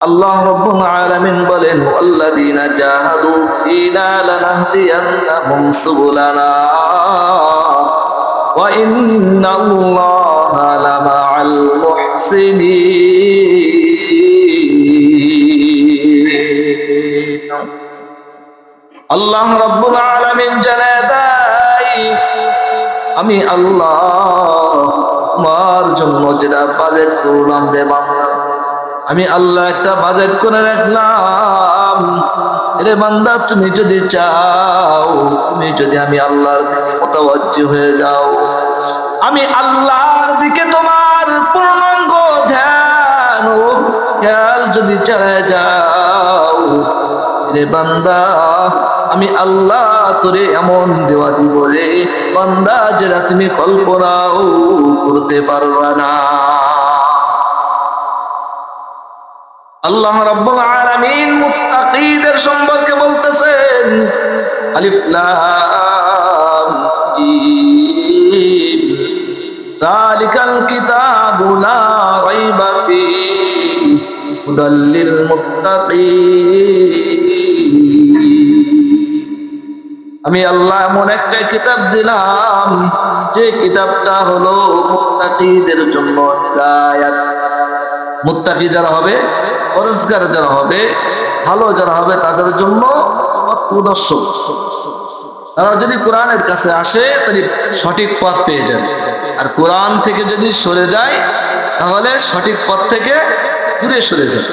আল্লাহ রাব্বুল আলামিন বলেন, ওয়াল্লাযীনা জাহাদু ফীনা লানাহদিয়ান্নাহুম সুবুলানা ওয়া ইন্নাল্লাহা লামাআল মুহসিনিন। আল্লাহ রাব্বুল আলামিন জানায় দেয়, আমি আল্লাহ তোমার জন্য যেটা বাজেট করলাম রে বান্দা, আমি আল্লাহ একটা বাজেট করে রাখলাম রে বান্দা। তুমি যদি চাও, তুমি যদি আমি আল্লাহর দিকে মুতাওয়াজ্জি হয়ে যাও, আমি আল্লাহর দিকে তোমার পূর্ণাঙ্গ ধ্যান ও খেয়াল যদি চালায় যাও রে বান্দা, আমি আল্লাহ তোরে এমন দেওয়া দিব রে বান্দা, যেটা তুমি কল্পনাও করতে পারবা না। আল্লাহ রাব্বুল আলামিন মুত্তাকীদের সম্পর্কে বলতেছেন, আলিফ লাম মিম যালিকাল কিতাবু লা রাইবা ফীহি হুদাল লিল মুত্তাকীন। আমি আল্লাহ এমন একটা কিতাব দিলাম, যে কিতাবটা হলো মুত্তাকীদের জন্য হিদায়াত। মুত্তাকী যারা হবে, পরহেজগার যারা হবে, ভালো যারা হবে, তাদের জন্য পথ প্রদর্শক। তারা যদি কোরআনের কাছে আসে তাহলে সঠিক পথ পেয়ে যাবে, আর কোরআন থেকে যদি সরে যায় তাহলে সঠিক পথ থেকে দূরে সরে যায়।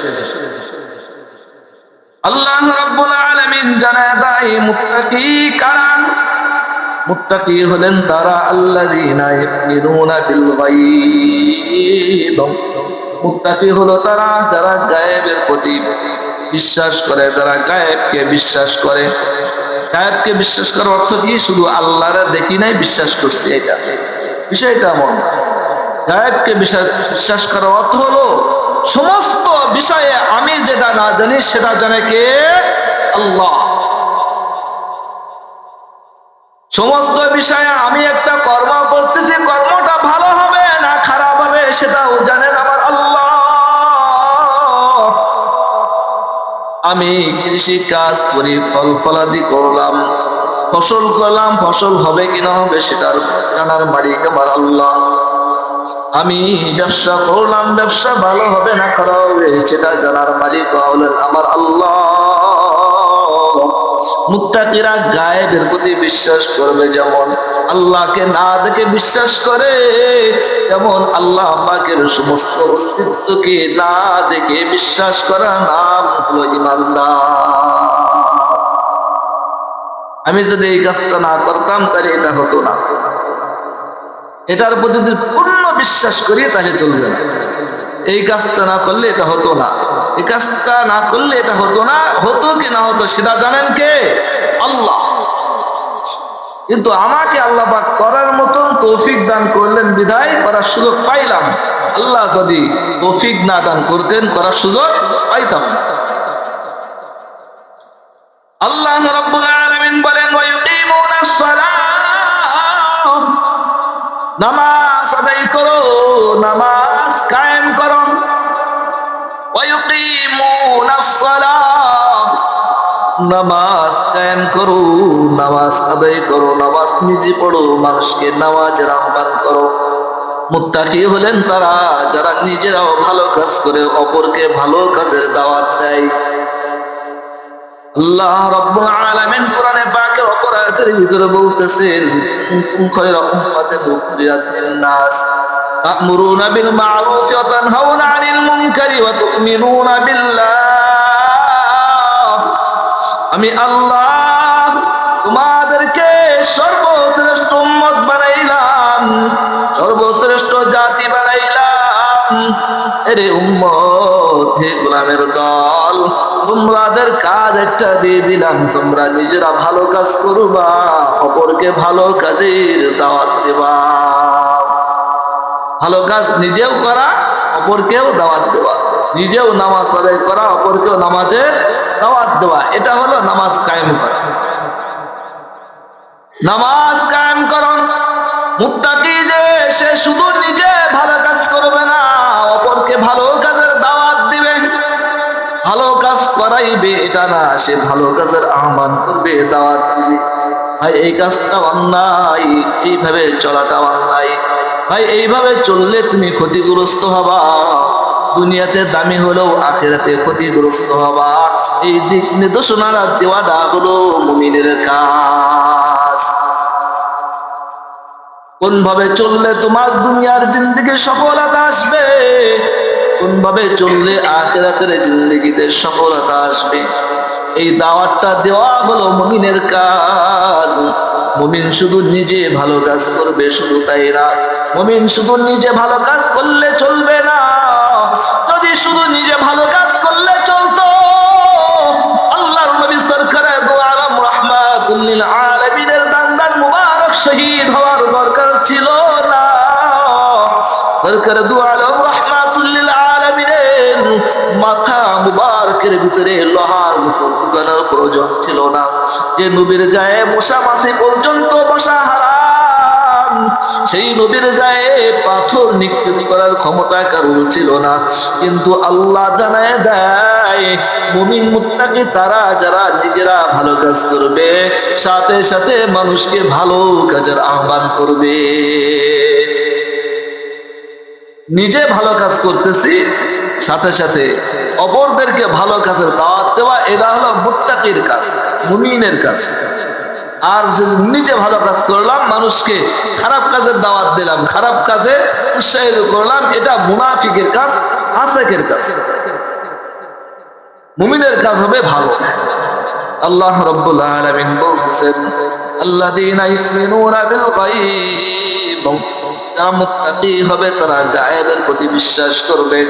আল্লাহ রাব্বুল আলামিন জানায় দেয় মুত্তাকী কারা। মুত্তাকী হলেন তারা আল্লাযীনা ইউমিনুনা বিল গায়ব। মুত্তাকী হলো তারা যারা গায়েবের প্রতি বিশ্বাস করে, যারা গায়েবকে বিশ্বাস করে। গায়েবকে বিশ্বাস করার অর্থ কি? শুধু আল্লাহরে দেখি নাই বিশ্বাস করছি, এটা বিষয়টা এমন। গায়েবকে বিশ্বাস করার অর্থ হলো সমস্ত বিষয়ে আমি যেটা না জানি সেটা জানে কে? আল্লাহ। সমস্ত বিষয়ে আমি একটা কর্ম করতেছি, কর্মটা ভালো হবে না খারাপ হবে সেটাও জানেন আমার আল্লাহ। আমি কৃষি কাজ করি, ফল ফলাদি করলাম, ফসল করলাম, ফসল হবে কিনা হবে সেটার জানার মালিক আমার আল্লাহ। আমি ব্যবসা করলাম, ব্যবসা ভালো হবে না খারাপ হবে সেটা জানার মালিক হলেন আমার আল্লাহ। মুত্তাকিরা গায়েবের প্রতি বিশ্বাস করবে, যেমন আল্লাহকে না দেখে বিশ্বাস করে, যেমন আল্লাহ পাকের সমস্ত অস্তিত্বকে না দেখে বিশ্বাস করা নাম হলো ঈমানদার। আমি যদি এই কাজটা না করতাম তাহলে এটা হতো না। এটার প্রতি যদি পূর্ণ বিশ্বাস করি তাহলে চলবে না। এই কাজটা না করলে এটা হতো না, এই কাজটা না করলে এটা হতো না। হতো কি না হতো সেটা জানেন কে? আল্লাহ। কিন্তু আমাকে আল্লাহ পাক করার মতন তৌফিক দান করলেন বিধায় করার সুযোগ পাইলাম। আল্লাহ যদি তৌফিক না দান করতেন করার সুযোগ পাইতাম না। আল্লাহ রাব্বুল আলামিন বলেন, ওয়া ইউকিমুনাস সালাহ, নামাজ আদায় করো, নামাজ কায়েম করো। ওয়া ইউকিমুনাস সালাহ, নামাজ কায়েম করো, নামাজ আদায় করো, নামাজ নিজে পড়ো, মানুষকে নামাজের আহ্বান করো। মুত্তাকী হলেন তারা যারা নিজেরাও ভালো কাজ করে অপরকে ভালো কাজের দাওয়াত দেয়। আল্লাহ রাব্বুল আলামিন কোরআনে পাকের অপর আয়াতের ভিতরে বলতেছেন, কুনতুম খায়রা উম্মাতিন উখরিজাত লিন-নাস তা'মুরুনা বিল মা'রুফি ওয়া তানহাউনা 'আনিল মুনকারি ওয়া তু'মিনুনা বিল্লাহ। আমি আল্লাহ তোমাদেরকে সর্বশ্রেষ্ঠ উম্মত বানাইলাম, সর্বশ্রেষ্ঠ জাতি বানাইলাম। এরে উম্মত, হে গোলামের দল, তোমাদের কাজ একটা দিয়ে দিলাম, তোমরা নিজেরা ভালো কাজ করবা, অপরকে ভালো কাজের দাওয়াত দেবা। ভালো কাজ নিজেও করা, অপরকেও দাওয়াত দেওয়া। নিজেও নামাজ আদায় করা, অপরকেও নামাজের দাওয়াত দেওয়া। এটা হলো নামাজ কায়েম করা। নামাজ কায়েম করুন। মুত্তাকী যে সে শুধু নিজে ভালো কাজ করবে না, অপরকে ভালো কাজের দাওয়াত দিবে। ভালো কাজ করাইবে এটা না, সে ভালো কাজের আহ্বান করবে, দাওয়াত দিবে। ভাই এই কাজটা অন্যায়, এইভাবে চলাটা অন্যায়। ভাই এইভাবে চললে তুমি ক্ষতিগ্রস্ত হবা, দুনিয়াতে দামি হলেও আখিরাতে ক্ষতিগ্রস্ত হবা। এই দিক নির্দেশনা দেওয়াটা হলো মুমিনের কাজ। কোন ভাবে চললে তোমার দুনিয়ার জিন্দেগি সফলতা আসবে, কোন ভাবে চললে আখিরাতের জিন্দেগিতে সফলতা আসবে, এই দাওয়াতটা দেওয়া হলো মুমিনের কাজ। মুমিন শুধু নিজে ভালো কাজ করবে শুধু তাই না, মুমিন শুধু নিজে ভালো কাজ করলে চলবে না। যদি শুধু নিজে ভালো কাজ করলে চলতো, আল্লাহর নবী সরকারে দু আলম রাহমাতুল লিল আলামিনের দান্দান মুবারক শহীদ হওয়ার দরকার ছিল না। সরকারে দু আলম রাহমাতুল লিল আলামিনের মাথা মুবারকের ভিতরে লোহার ঢুকানোর প্রয়োজন ছিল না। যে নবীর গায়ে মশা মাছি পর্যন্ত বসা হারাম, সেই নবীর গায়ে পাথর নিক্ষেপ করার ক্ষমতা কারোর ছিল না। কিন্তু আল্লাহ জানায় দেয় মুমিন মুত্তাকি তারা যারা নিজেরা ভালো কাজ করবে, সাথে সাথে মানুষকে ভালো কাজের আহ্বান করবে। নিজে ভালো কাজ করতেছি, সাথে সাথে অপরদেরকে ভালো কাজের দাওয়াত দেওয়া, এটা হলো মুত্তাকির কাজ, মুমিনের কাজ। আর যদি নিজে ভালো কাজ করলাম, মানুষকে খারাপ কাজের দাওয়াত দিলাম, খারাপ কাজে উৎসাহিত করলাম, এটা মুনাফিকের কাজ, ফাসিকের কাজ। মুমিনের কাজ হবে ভালো। আল্লাহ রাব্বুল আলামিন বলতেছেন আল্লাযীনা ইউমিনুনা বিল গায়ব, যারা মুত্তাকি হবে তারা গায়েবের প্রতি বিশ্বাস করবে,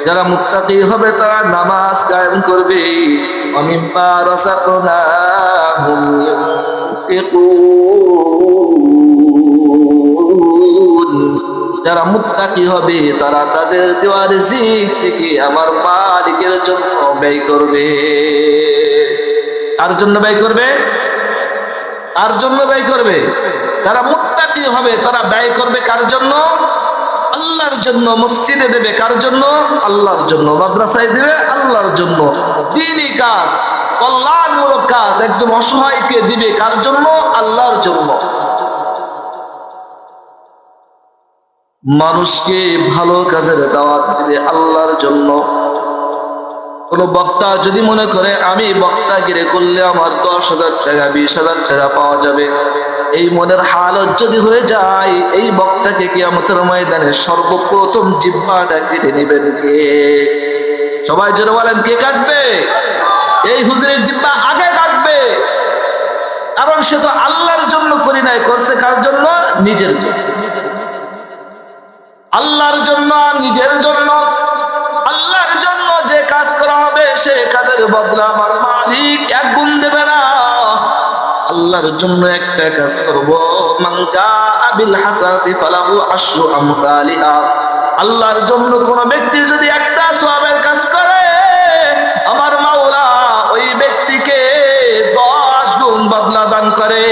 যারা মুত্তাকি হবে তারা নামাজ কায়েম করবে, ওয়া মিম্মা রাযাকনাহুম ইউনফিকুন, যারা মুত্তাকি হবে তারা তাদের দেওয়া রিজিক থেকে আমার মালিকের জন্য ব্যয় করবে। কার জন্য ব্যয় করবে? কার জন্য ব্যয় করবে? যারা মুত্তাকি হবে তারা ব্যয় করবে কার জন্য? আল্লাহর জন্য। মসজিদে দেবে কার জন্য? আল্লাহর জন্য। মাদ্রাসায় দেবে আল্লাহর জন্য। দ্বীনি কাজ, কল্যাণমূলক কাজ একজন অসহায়কে দিবে কার জন্য? আল্লাহর জন্য। মানুষকে ভালো কাজের দাওয়াত দিবে আল্লাহর জন্য। কোন বক্তা যদি মনে করে আমি বক্তাগিরি করলে আমার 10,000 টাকা 20,000 টাকা পাওয়া যাবে, এই মনের হালত যদি হয়ে যায়, এই বক্তাকে কিয়ামতের ময়দানে সর্বপ্রথম জিহ্বাটা কেটে নেবেন কে? সবাই জোরে বলেন, কে কাটবে? এই হুজুরের জিহ্বা আগে কাটবে, কারণ সে তো আল্লাহর জন্য করি নাই, করছে কার জন্য? নিজের জন্য। আল্লাহর জন্য, নিজের জন্য। আল্লাহর জন্য যে কাজ করা হবে সে কাজের বদলা আমার মালিক 1 গুণ দেবে না। আল্লাহর জন্য একটা কাজ করব, মান জাআ বিল হাসানাতি ফালাহু আশরু আমসালিহা। আল্লাহর জন্য কোন ব্যক্তি যদি একটা সওয়াবের কাজ করে, আমার মাওলা ওই ব্যক্তিকে 10 গুণ বদলা দান করে।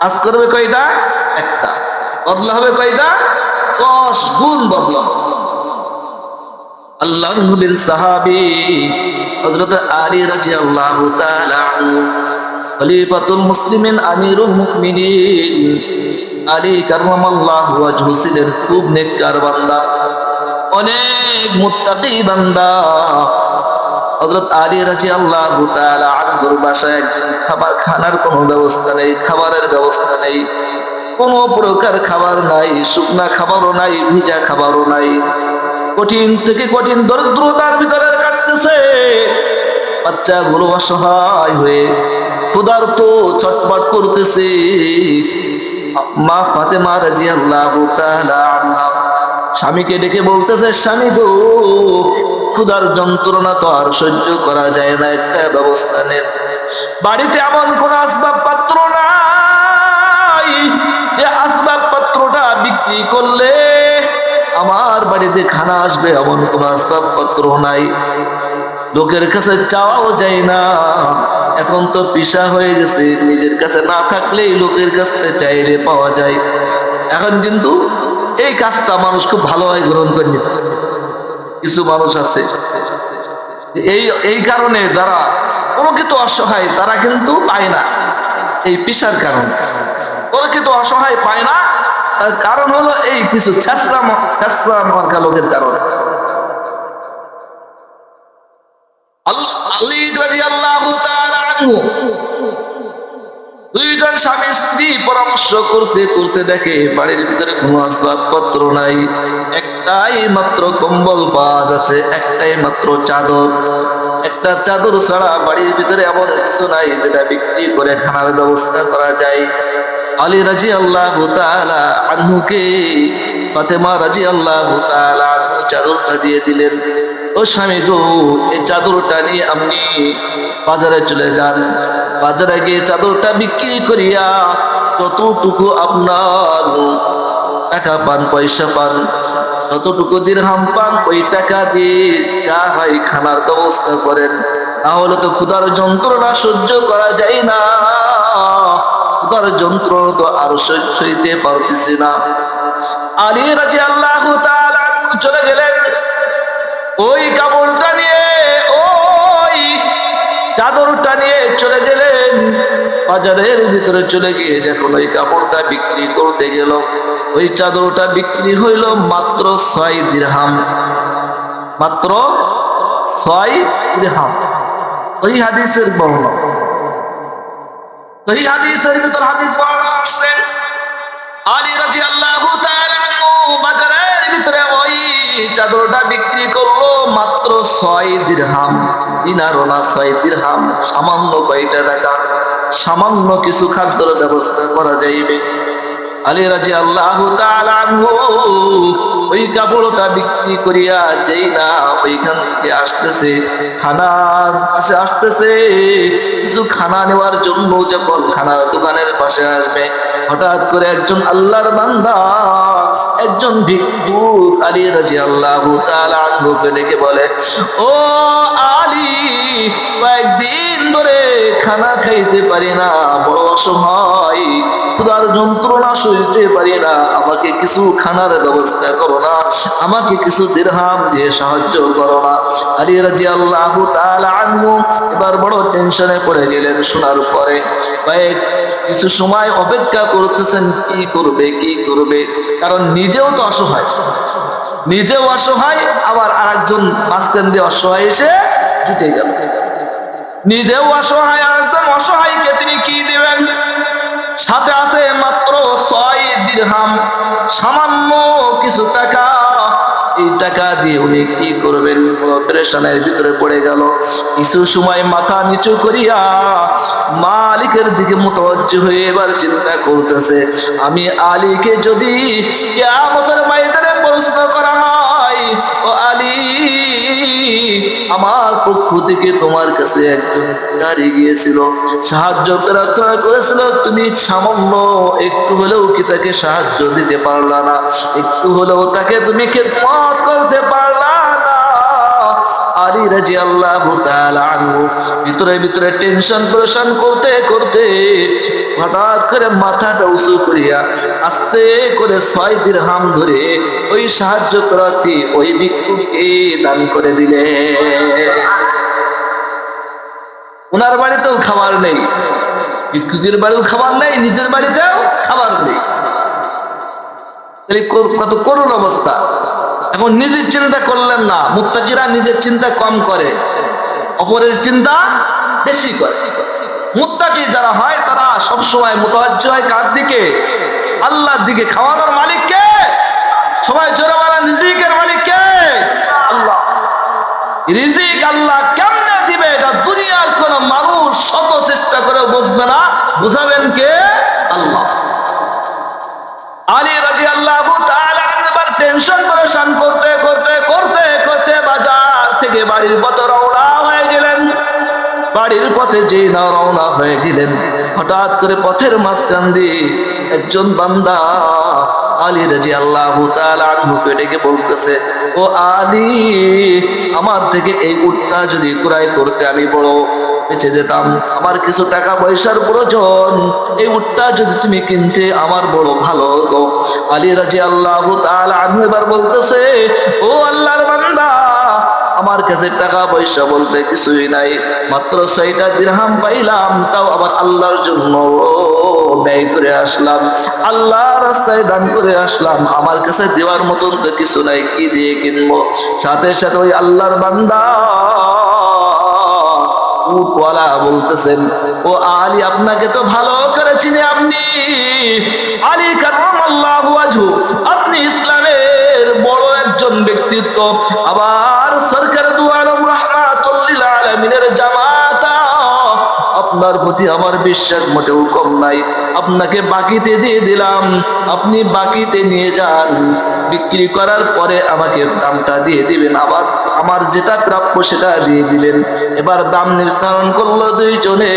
কাজ করবে কয়টা? একটা। বদলা হবে কয়টা? 10 গুণ বদলা। আল্লাহর নবীর সাহাবী হযরত আলী রাদিয়াল্লাহু তাআলা আনহু, খলিফাতুল মুসলিমিন, আমিরুল মুমিনিন আলী কাররামাল্লাহু ওয়াজহু ছিলেন খুব নেককার বান্দা, অনেক মুত্তাকি বান্দা। হযরত আলী রাদিয়াল্লাহু তাআলা আনহুর বাসায় একদিন খানার কোনো ব্যবস্থা নেই, খাবারের ব্যবস্থা নেই, কোন প্রকার খাবার নাই, শুকনা খাবারও নাই, ভিজা খাবারও নাই। কঠিন থেকে কঠিন দরিদ্রতার ভিতরে কাটতেছে। বাচ্চাগুলো অসহায় হয়ে ক্ষুধার্ত ছটফট করতেছে। মা ফাতেমা রাদিয়াল্লাহু তাআলা আনহা স্বামীকে ডেকে বলতেছে, স্বামী গো, ক্ষুধার যন্ত্রণা তো আর সহ্য করা যায় না, একটা ব্যবস্থা নেন। বাড়িতে এমন কোন আসবাবপত্র নাই যে আসবাবপত্রটা বিক্রি করলে আমার বাড়িতে খানা আসবে, এমন কোন আসবাবপত্র নাই। লোকের কাছে চাওয়াও যায় না, এখন তো পিসা হয়ে গেছে, নিজের কাছে না থাকলেই লোকের কাছে চাইলে পাওয়া যায়। এখন কিন্তু এই কাজটা মানুষ খুব ভালোভাবে গ্রহণ করে নিতে। কিছু মানুষ আছে এই কারণে যারা প্রকৃত অসহায় তারা কিন্তু পায় না, এই পেশার কারণ। প্রকৃত অসহায় পায় না, তার কারণ হলো এই কিছু ছেঁচড়া মার্কা লোকের কারণ। আলী রাদিয়াল্লাহু তাআলা আনহু দুইজন স্বামী স্ত্রী পরামর্শ করতে করতে দেখে বাড়ির ভিতরে কোনো আসবাবপত্র নাই, একটাই মাত্র কম্বল পাওয়া যাচ্ছে, একটাই মাত্র চাদর। একটা চাদর ছাড়া বাড়ির ভিতরে এমন কিছু নাই যেটা বিক্রি করে খানার ব্যবস্থা করা যায়। আলী রাদিয়াল্লাহু তাআলা আনহুকে ফাতেমা রাদিয়াল্লাহু তাআলা আনহু চাদরটা দিয়ে দিলেন। ও স্বামী গো, এই চাদরটা নিয়ে আপনি বাজারে চলে যান, বাজারে গিয়ে চাদরটা বিক্রি করিয়া যতটুকু আপনার টাকা পান, পয়সা পান, যতটুকু দিরহাম পান, ওই টাকা দিয়ে যা হয় খানার ব্যবস্থা করেন। তাহলে তো ক্ষুধার যন্ত্রণা সহ্য করা যায় না, ক্ষুধার যন্ত্রণা তো আর সইতে পারতেছি না। আলী রাদিয়াল্লাহু তাআলা আনহু চলে গেলেন ওই কাপড়টা নিয়ে, ওই চাদরটা নিয়ে চলে গেলেন বাজারের ভিতরে। চলে গিয়ে যখন ওই কাপড়টা বিক্রি করতে গেল, ওই চাদরটা বিক্রি হইল মাত্র 6 দিরহাম, মাত্র 6 দিরহাম। ওই হাদিসের বর্ণনা, ওই হাদিসের ভিতর হাদিস বর্ণনা আসছে আলী রাদিয়াল্লাহু তাআলা আনহু বাজারের ভিতরে ওই চাদরটা বিক্রি করলো মাত্র 6 দিরহাম। দিনারও না, 6 দিরহাম। সামান্য কয়টা টাকা, সামান্য কিছু খাদ্যের ব্যবস্থা করা যাইবে। আলী রাদিয়াল্লাহু তাআলা আনহু ওই কাপড়টা বিক্রি করিয়া যেই না ওইখান থেকে আসতেছে, খানার পাশে আসতেছে, কিছু খানা নেওয়ার জন্য যখন খানার দোকানের পাশে আসবে, হঠাৎ করে একজন আল্লাহর বান্দা, একজন ভিক্ষুক আলী রাদিয়াল্লাহু তাআলা আনহুকে ডেকে বলে, ও আলী, কয়েকদিন ধরে খানা খাইতে পারি না, বড় অসহায়, ক্ষুধার যন্ত্রণা সইতে পারি না, আমাকে কিছু খানার ব্যবস্থা করো না, আমাকে কিছু দিরহাম দিয়ে সাহায্য করো না। আলী রাদিয়াল্লাহু তাআলা আনহু এবার বড় টেনশনে পড়ে গেলেন। শোনার পরে কিছু সময় অপেক্ষা করতেছেন, কি করবে কি করবে, কারণ নিজেও তো অসহায়, নিজেও অসহায়, আবার আরেকজন মাঝখান দিয়ে অসহায় এসে জুটে গেল। নিজেও অসহায়, আরেকজন অসহায়কে তিনি কি দিবেন? সাথে আছে মাত্র 6 দিরহাম, সামান্য কিছু টাকা। এই টাকা দিয়ে উনি কি করবেন? পেরেশানের ভিতরে পড়ে গেল। কিছু সময় মাথা নিচু করিয়া মালিকের দিকে মুতাওয়াজ্জি হয়ে এবার চিন্তা করতেছে, আমি আলীকে যদি কিয়ামতের ময়দানে প্রশ্ন করা হয়, ও আলী, আমার পক্ষ থেকে তোমার কাছে একজন ভিখারি গিয়েছিল, সাহায্য প্রার্থনা করেছিল, তুমি সামান্য একটু হলেও কি তাকে সাহায্য দিতে পারলা না? একটু হলেও তাকে তুমি খেদমত করতে পারলা না? আলী রাদিয়াল্লাহু তাআলা আনহু ভিতরে ভিতরে টেনশন পরেশান করতে করতে হঠাৎ করে মাথাটা উঁচু করিয়া আস্তে করে 6 দিরহাম ধরে ওই সাহায্য প্রার্থী ওই ভিক্ষুককে দান করে দিলে। ওনার বাড়িতেও খাবার নেই, ভিক্ষুকের বাড়িও খাবার নেই, নিজের বাড়িতেও খাবার নেই। কত করুণ অবস্থা। এখন নিজের চিন্তা করলেন না। মুত্তাকিরা নিজের চিন্তা কম করে, অপরের চিন্তা বেশি করে। মুত্তাকি যারা হয় তারা সবসময় মুতাওয়াজ্জি হয় কার দিকে? আল্লাহর দিকে। খাওয়ানোর মালিক কে? সবাই জোরে বলেন, রিজিকের মালিক কে? আল্লাহ। রিজিক আল্লাহ কেমনে দিবে এটা দুনিয়ার কোন মানুষ শত চেষ্টা করেও বুঝবে না। বুঝাবেন কে? আল্লাহ। আলী রাদিয়াল্লাহু তাআলা টেনশন পরেশান করতে করতে করতে করতে বাজার থেকে বাড়ির পথে রওনা হয়ে গেলেন। বাড়ির পথে যে না রওনা হয়ে গেলেন, হঠাৎ করে পথের মাঝখান দিয়ে একজন বান্দা আলী রাদিয়াল্লাহু তাআলা আনহুকে ডেকে বলতেছে, ও আলী, আমার থেকে এই উটটা যদি ক্রয় করতে আমি বড় বেঁচে যেতাম, আমার কিছু টাকা পয়সার প্রয়োজন, এই উটটা যদি তুমি কিনতে আমার বড় ভালো হতো। আলী রাদিয়াল্লাহু তাআলা আনহু এবার বলতেছে, ও আল্লাহর বান্দা, আমার কাছে টাকা পয়সা বলতে কিছুই নাই, মাত্র 6টা দিরহাম পাইলাম, তাও আবার আল্লাহর জন্য ব্যয় করে আসলাম, আল্লাহর রাস্তায় দান করে আসলাম, আমার কাছে দেওয়ার মতন তো কিছু নাই, কি দিয়ে কিনবো? সাথে সাথে ওই আল্লাহর বান্দা উটওয়ালা বলতেছেন, ও আলী, আপনাকে তো ভালো করে চিনি, আপনি আলী কারামাল্লাহু ওয়াজহু, আপনি ইসলামের বড় একজন ব্যক্তিত্ব, আবার সরকার দু আলম রাহমাতুল লিল আলামিনের জামাতা, আপনার প্রতি আমার বিশ্বাস মোটেও কম নাই, আপনাকে বাকিতে দিয়ে দিলাম, আপনি বাকিতে নিয়ে যান, বিক্রি করার পরে আমাকে দামটা দিয়ে দিবেন, আবার আমার যেটা প্রাপ্য সেটা দিয়ে দিবেন। এবার দাম নির্ধারণ করলো দুইজনে।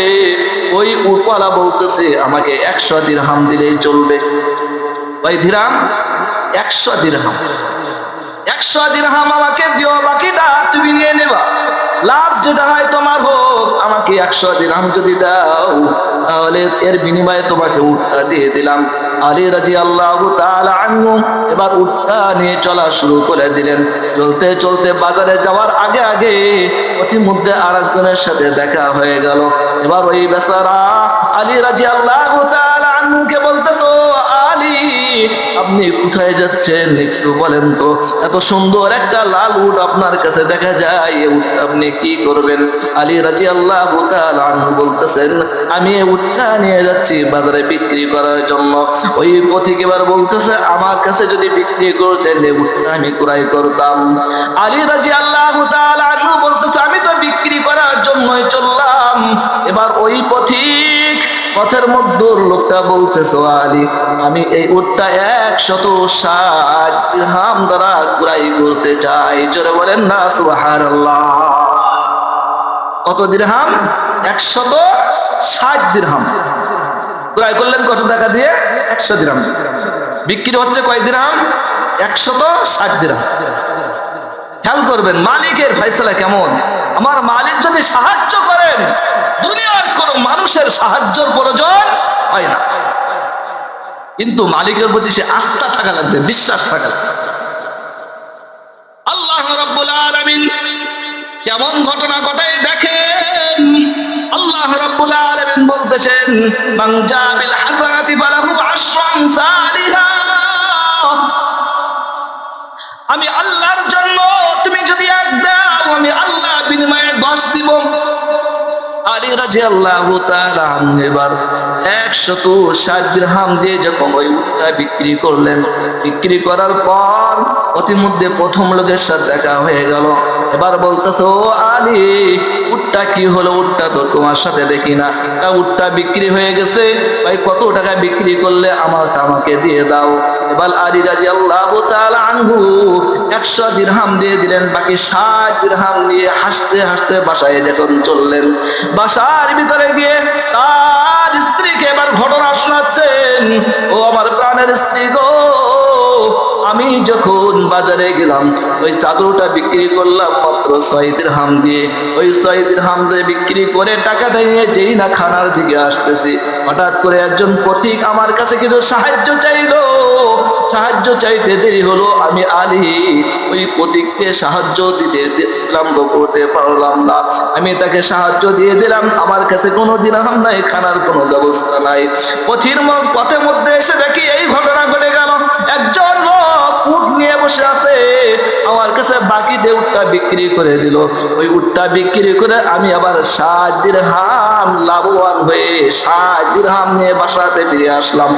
ওই উটওয়ালা বলতেছে, আমাকে 100 দিরহাম দিলেই চলবে। ওই দিরহাম 100 দিরহাম, 100 দিরহাম আমাকে দিও, বাকিটা তুমি নিয়ে নেবা, লাভ যেটা হয় তোমার হোক, আমাকে 100 দিরহাম যদি দাও তাহলে এর বিনিময়ে তোমাকে উটটা দিয়ে দিলাম। আলী রাদিয়াল্লাহু তাআলা আনহু এবার উটটা নিয়ে চলা শুরু করে দিলেন। চলতে চলতে বাজারে যাওয়ার আগে আগে পথিমধ্যে আরেকজনের সাথে দেখা হয়ে গেল। এবার ওই বেচারা আলী রাদিয়াল্লাহু তাআলা আনহুকে বলতেছো, আলী, আপনি কোথায় যাচ্ছেন একটু বলেন তো? এত সুন্দর একটা লাল উট আপনার কাছে দেখা যায়, এই উটটা আপনি কি করবেন? আলী রাদিয়াল্লাহু তাআলা আনহু বলতেছেন, আমি এই উটটা নিয়ে যাচ্ছি বাজারে বিক্রি করার জন্য। ওই পথিক এবার বলতেছে, আমার কাছে যদি বিক্রি করতেন এই উটটা আমি ক্রয় করতাম। আলী রাদিয়াল্লাহু তাআলা আনহু বলতেছে, আমি তো বিক্রি করার জন্যই চললাম। এবার ওই পথিক, পথের মধ্যে লোকটা বলতেছে, আলী, আমি এই উটটা 160 দিরহাম দ্বারা ক্রয় করতে চাই। জোরে বলেন না সুবহানাল্লাহ। কত দিরহাম? 160 দিরহাম। ক্রয় করলেন কত টাকা দিয়ে? 100 দিরহাম। বিক্রি হচ্ছে কয় দিরহাম? 160 দিরহাম। খেয়াল করবেন মালিকের ফয়সালা কেমন। আমার মালিক যদি সাহায্য করেন, দুনিয়ার কোন মানুষের সাহায্যের প্রয়োজন হয় না, কিন্তু মালিকের প্রতি সে আস্থা থাকা লাগবে, বিশ্বাস থাকা লাগবে। আল্লাহ রাব্বুল আলামিন কেমন ঘটনা ঘটায় দেখেন। আল্লাহ রাব্বুল আলামিন বলতেছেন, মান জাবিল হাসানাতি ফালাহু আশরু আমসালিহা। আমি আল্লাহর জন্য তুমি যদি এক দাও, আমি আল্লাহ বিনিময়ে 10 দিব। আলী রাদিয়াল্লাহু তাআলা আনহু এবার 160 দিরহাম দিয়ে যখন ওই উটটা বিক্রি করলেন, বিক্রি করার পর অতিমধ্যে প্রথম লোকের সাথে দেখা হয়ে গেল। এবার বলতেছে, ও আলী, উটটা কি হলো? উটটা তো তোমার সাথে দেখি না, উটটা বিক্রি হয়ে গেছে, ভাই কত টাকা বিক্রি করলে? আমাকে দিয়ে দাও। এবার আলী রাদিয়াল্লাহু তাআলা আনহু 100 দিরহাম দিয়ে দিলেন, বাকি 60 দিরহাম নিয়ে হাসতে হাসতে বাসায় যখন চললেন, বাসার ভিতরে গিয়ে তার স্ত্রীকে এবার ঘটনা শোনাচ্ছেন, ও আমার প্রাণের স্ত্রী গো, আমি যখন বাজারে গেলাম ওই চাদরটা বিক্রি করলাম মাত্র 6 দিরহাম দিয়ে। ওই 6 দিরহাম দিয়ে বিক্রি করে টাকাটা নিয়ে যেই না খানার দিকে আসতেছি, হঠাৎ করে একজন পথিক আমার কাছে কিছু সাহায্য চাইলো। সাহায্য চাইতে দেরি হলো, আমি আলী ওই পথিককে সাহায্য দিতে বিলম্ব করতে পারলাম না। আমি তাকে সাহায্য দিয়ে দিলাম, আমার কাছে কোনো দিরহাম নাই, খানার কোনো ব্যবস্থা নাই। পথের মধ্যে এসে দেখি এই ঘটনা ঘটে গেল। একজন লোক উট নিয়ে বসে আছে, আমার কাছে বাকিতে উটটা বিক্রি করে দিল। ওই উটটা বিক্রি করে আমি আবার 60 দিরহাম লাভবান হয়ে 60 দিরহাম নিয়ে বাসাতে ফিরে আসলাম।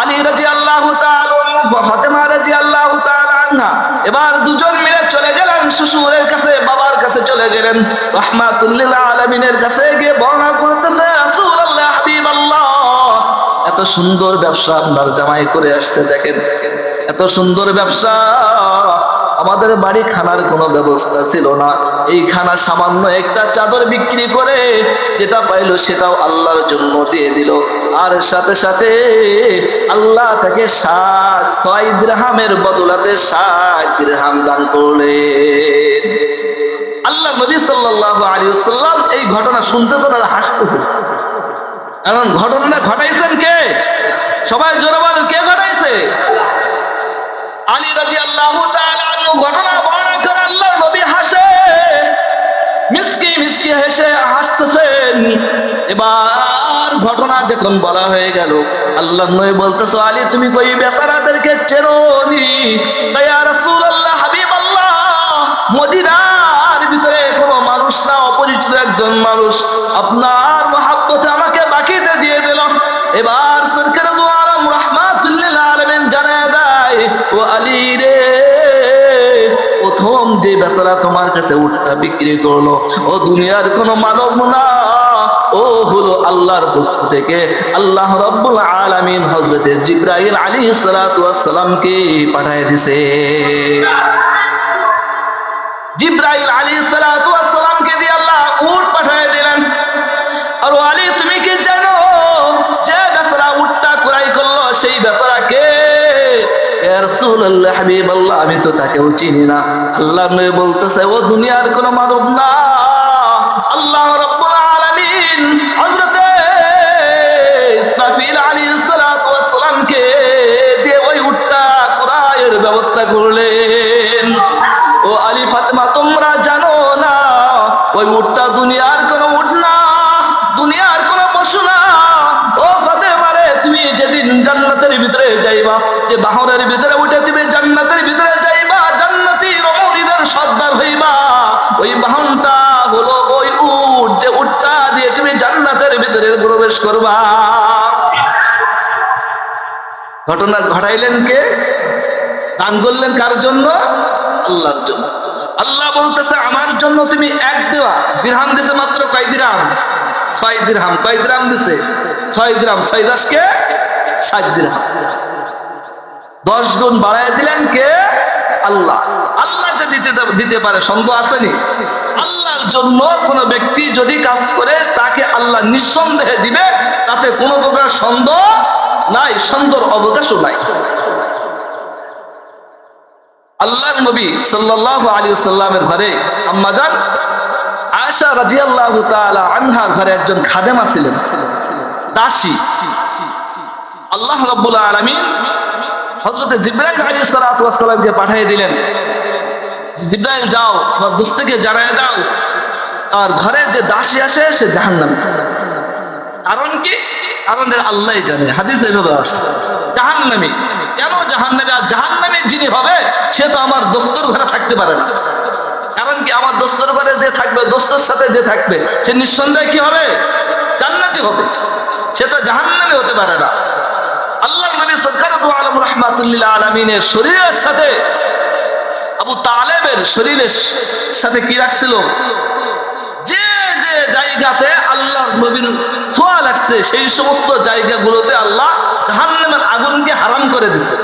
আলী রাদিয়াল্লাহু তাআলা ফাতেমা রাদিয়াল্লাহু তাআলা আনহা এবার দুজন মিলে চলে গেলেন শ্বশুরের কাছে, বাবার কাছে চলে গেলেন, রাহমাতুল লিল আলামিনের কাছে গিয়ে বর্ণনা করতেছে, রাসূলুল্লাহ হাবিবাল্লাহ, এত সুন্দর ব্যবসা আপনার জামাই করে আসছে, দেখেন এত সুন্দর ব্যবসা। আমাদের বাড়ি খানার কোনো ব্যবস্থা ছিল না, এই খানা সামান্য একটা চাদর বিক্রি করে যেটা পাইলো সেটাও আল্লাহর জন্য দিয়ে দিল, আর সাথে সাথে আল্লাহ তাকে 6 দিরহামের বদলাতে 60 দিরহাম দান করলেন। আল্লাহ নবী সাল্লাল্লাহু আলাইহি ওয়াসাল্লাম এই ঘটনা শুনতেছেন আর হাসতেছেন, কারণ ঘটনাটা ঘটাইছেন কে? সবাই জোরে বলেন, কে ঘটাইছে? আলী রাদিয়াল্লাহু তাআলা আনহু ঘটনা বর্ণনা করে আল্লাহর নবী মুচকি হেসে হাসতেছেন। এবার ঘটনা যখন বলা হয়ে গেল, আল্লাহ নবী বলতেছে, আলী তুমি কই বেচারাদেরকে চেনোনি? ইয়া রাসূলুল্লাহ, হাবিবাল্লাহ, মদিনার ভিতরে কোনো মানুষ না, অপরিচিত একজন মানুষ আপনার মহব্বতে আমাকে বাকিতে দিয়ে দিল। এবার সরকার দু আলম রাহমাতুল লিল আলামিন জানায় দেয়, ও আলী রে, প্রথম যে বেচারা তোমার কাছে উটটা বিক্রি করলো ও দুনিয়ার কোনো মানব না, ও হলো আল্লাহর পক্ষ থেকে আল্লাহ রাব্বুল আলামিন হযরত জিবরাইল আলাইহিস সালাতু ওয়াস সালামকে পাঠিয়ে দিয়েছে। জিবরাইল আলাইহিস সালাতু ওয়াস সালামকে দিয়ে আল্লাহ উট পাঠিয়ে দিলেন। আর আলী তুমি কি জানো যে বেচারা উটটা ক্রয় করলো সেই বেচারা কে? ইয়া রাসূলুল্লাহ, হাবিবাল্লাহ, আমি তো তাকেও চিনি না। আল্লাহ নবী বলতেছে, ও দুনিয়ার কোনো মানব না, আল্লাহ রাব্বুল আলামিন হযরত ইসরাফিল আলাইহিস সালাতু ওয়াস সালামকে দিয়ে ওই উটটা ক্রয়ের ব্যবস্থা করলেন। ও আলী, ফাতেমা, তোমরা জানো না ওই উটটা দুনিয়ার কোনো উট না, দুনিয়ার কোনো পশু না। ও ফাতেমা রে, তুমি যেদিন জান্নাতের ভিতরে যাইবা, যে বাহনের ভিতরে উঠে তুমি জান্নাতের ভিতরে যাইবা, জান্নাতি রমণীদের সর্দার হইবা, ওই বাহনটা হলো ওই উট, যে উটটা দিয়ে তুমি জান্নাতের ভিতরে প্রবেশ করবা। ঘটনা ঘটাইলেন কে? দান করলেন কার জন্য? আল্লাহর জন্য। আল্লাহ বলতেছে, আমার জন্য তুমি এক দেওয়া দিরহাম দিছে, মাত্র কয় দিরহাম? 6 দিরহাম। কয় দিরহাম দিছে? 6 দিরহাম। 6 10 কে 7 দিরহাম। 10 গুণ বাড়ায় দিলেন কে? আল্লাহ। আল্লাহ যে দিতে পারে, সন্দেহ আসেনি? আল্লাহর জন্য কোন ব্যক্তি যদি কাজ করে তাকে আল্লাহ নিঃসন্দেহে দিবে, তাতে কোনো প্রকার সন্দেহ নাই, সন্দেহের অবকাশও নাই। আল্লাহর নবী সাল্লাল্লাহু আলাইহি ওয়াসাল্লামের ঘরে আম্মা জান আয়েশা রাদিয়াল্লাহু তাআলা আনহার ঘরে একজন খাদেমা ছিলেন, দাসী। আল্লাহ রাব্বুল আলামিন হযরত জিবরাইল আলাইহিস সালাতু ওয়াস সালামকে পাঠিয়ে দিলেন, জিবরাইল যাও আমার দোস্তকে জানায় দাও আর ঘরে যে দাসী আসে সে জাহান্নামী। কারণ কি? কারণ আল্লাহই জানে। হাদিসে এভাবে আসছে জাহান্নামী। কেন জাহান্নামী? আর জাহান্নামী যিনি হবে সে তো আমার দোস্তর ঘরে থাকতে পারে না। কারণ কি? আমার দোস্তর ঘরে যে থাকবে, দোস্তর সাথে যে থাকবে, সে নিঃসন্দেহে কি হবে? জান্নাতি হবে। সে তো জাহান্নামী হতে পারে না। আল্লাহর নবী সরকারে দু আলম রাহমাতুল লিল আলামিনের শরীরের সাথে আবু তালেবের শরীরের সাথে কি রাখছিল? যে যে জায়গাতে আল্লাহর নবীর ছোঁয়া লাগছে সেই সমস্ত জায়গাগুলোতে আল্লাহ জাহান্নামের আগুনকে হারাম করে দিছে।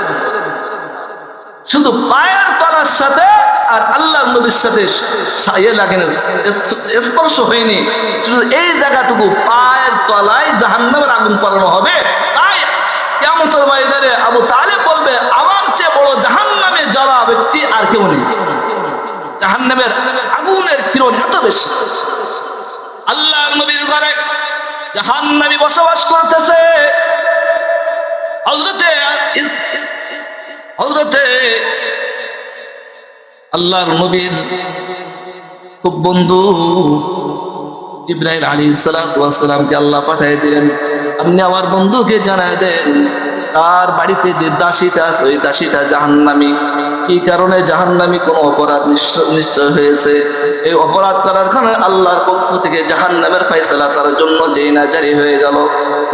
শুধু পায়ের তলার সাথে আর আল্লাহর নবীর সাথে স্পর্শ হয়নি, শুধু এই জায়গাটুকু পায়ের তলায় জাহান্নামের আগুন পড়ানো হবে। তাই কিয়ামতের ময়দানে আবু তালেব বলবে, আমার চেয়ে বড় জাহান্নামে যাওয়া ব্যক্তি আর কেউ নেই। জাহান্নামের আগুনের কিরণ এত বেশি। আল্লাহর নবীর ঘরে জাহান্নামী বসবাস করতেছে। হযরতে আল্লাহর নবীর খুব বন্ধু জিবরাইল আলাইহিস সালাতু ওয়াস সালামকে আল্লাহ পাঠিয়ে দিলেন, আপনি আমার বন্ধুকে জানায় দেন তার বাড়িতে যে দাসীটা আছে ওই দাসীটা জাহান্নামী। কি কারণে জাহান্নামী? কোন অপরাধ নিশ্চয় হয়েছে। এই অপরাধ করার কারণে আল্লাহর পক্ষ থেকে জাহান্নামের ফয়সালা তার জন্য যেই না জারি হয়ে গেল।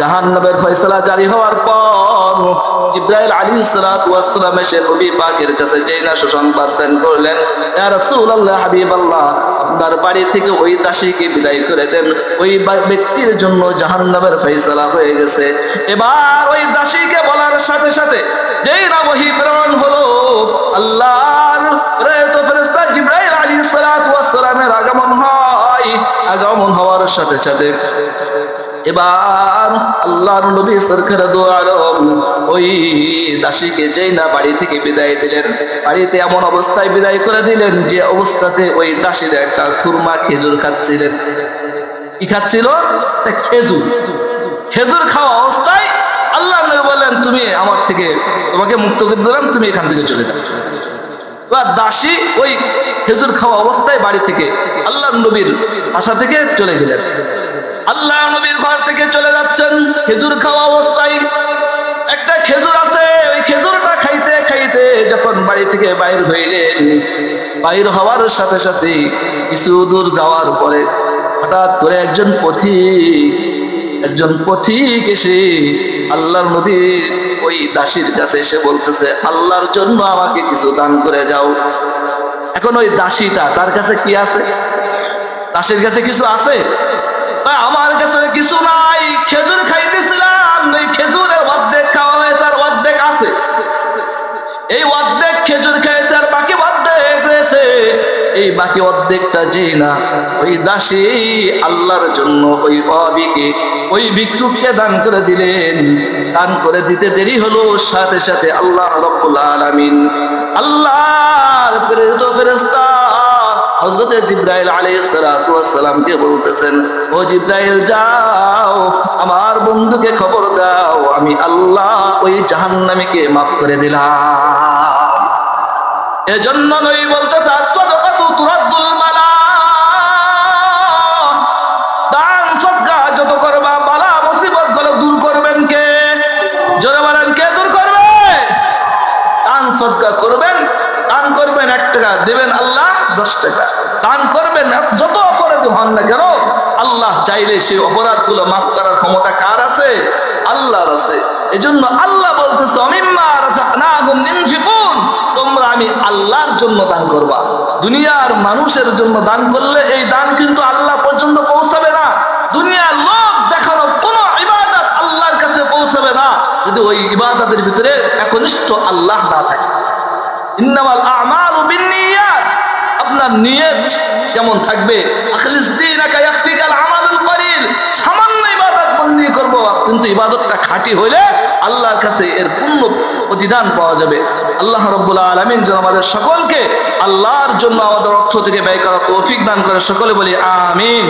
জাহান্নামের ফয়সালা জারি হওয়ার পর জিবরাইল আলাইহিস সালাতু ওয়াস সালাম এসে নবী পাকের কাছে যেই না সুসংবাদ দান করলেন, ইয়া রাসূলুল্লাহ, হাবিবাল্লাহ, আপনার বাড়ি থেকে ওই দাসীকে বিদায় করে দেন, ওই ব্যক্তির জন্য জাহান্নামের ফয়সালা হয়ে গেছে। এবার ওই দাসীকে বলার সাথে সাথে যেই না ওহী প্রেরণ হলো, আল্লাহর প্রেরিত ফেরেশতা জিবরাইল আলাইহিস সালাতু ওয়াস সালামের আগমন হয়। আগমন হওয়ার সাথে সাথে এবার আল্লাহর নবী সরকার দু আলম ওই দাসীকে যেই না বাড়ি থেকে বিদায় দিলেন, বাড়িতে এমন অবস্থায় বিদায় করে দিলেন যে অবস্থাতে ওই দাসীর একটা খুরমা খেজুর খাচ্ছিলেন। কি খাচ্ছিল? খেজুর। খেজুর খাওয়া অবস্থায় আল্লাহ নবী বললেন, তুমি আমার থেকে, তোমাকে মুক্ত করে দিলাম, তুমি এখান থেকে চলে যাও। বা দাসী ওই খেজুর খাওয়া অবস্থায় বাড়ি থেকে আল্লাহ নবীর বাসা থেকে চলে গেলেন। আল্লাহ নবীর ঘর থেকে চলে যাচ্ছেন, খেজুর খাওয়া অবস্থায় একটা খেজুর আছে, ওই খেজুরটা খাইতে খাইতে যখন বাড়ি থেকে বাইর হইলেন, বাইর হওয়ার সাথে সাথে কিছু দূর যাওয়ার পরে হঠাৎ করে একজন পথিক এসে আল্লাহর নবীর ওই দাসীর কাছে এসে বলতেছে, আল্লাহর জন্য আমাকে কিছু দান করে যাও। এখন ওই দাসীটা, তার কাছে কি আছে? দাসীর কাছে কিছু আছে? আমার কাছে কিছু নাই, খেজুর খাইতেছিলাম, ওই খেজুরের অর্ধেক খাওয়া হয়েছে আর অর্ধেক আছে। এই অর্ধেক খেজুর খেয়েছে আর বাকি অর্ধেক রয়েছে। এই বাকি অর্ধেকটা যে না ওই দাসী আল্লাহর জন্য ওই ভিক্ষুককে দান করে দিলেন। দান করে দিতে দেরি হলো, সাথে সাথে আল্লাহ রাব্বুল আলামিন আল্লাহর প্রেরিত ফেরেশতা হযরত জিবরাইল আলাইহিস সালাতু ওয়াস সালামকে বলতেছেন, ও জিবরাইল যাও আমার বন্ধুকে খবর দাও, আমি আল্লাহ ওই জাহান্নামীকে মাফ করে দিলাম। এজন্য নবী বলতেছে, সাদাকাতু তুরাদ্দুল বালা, দান সদকা যত করবা বালা মুসিবত গুলো দূর করবেন কে? জোরে বলেন, কে দূর করবে? দান সদকা করবেন, দান করবেন 1 টাকা, দেবেন আল্লাহ 10 টাকা। দান করবেন, যত অপরাধী হন না কেন আল্লাহ চাইলে সেই অপরাধগুলো মাফ করার ক্ষমতা কার আছে? আল্লাহর আছে। এজন্য আল্লাহ বলতেছে, মিম্মা রাযাকনাহুম ইউনফিকুন, তোমরা আমি আল্লাহর জন্য দান করবা। দুনিয়ার মানুষের জন্য দান করলে এই দান কিন্তু আল্লাহ পর্যন্ত পৌঁছাবে না। দুনিয়ার লোক দেখানো কোনো ইবাদত আল্লাহর কাছে পৌঁছাবে না যদি ওই ইবাদতের ভিতরে একনিষ্ঠ আল্লাহ না থাকে। ইন্নামাল আমালু বিন্নিয়াত, আপনার নিয়ত কেমন থাকবে? আখলিস দীনাকা ইয়াকফিকাল আমালুল কলিল, সামান্য ইবাদত বন্দি করব কিন্তু ইবাদতটা খাঁটি হলে আল্লাহর কাছে এর পূর্ণ প্রতিদান পাওয়া যাবে। আল্লাহ রাব্বুল আলামিন যেন আমাদের সকলকে আল্লাহর জন্য আমাদের অর্থ থেকে ব্যয় করার তৌফিক দান করে। সকলে বলি আমিন।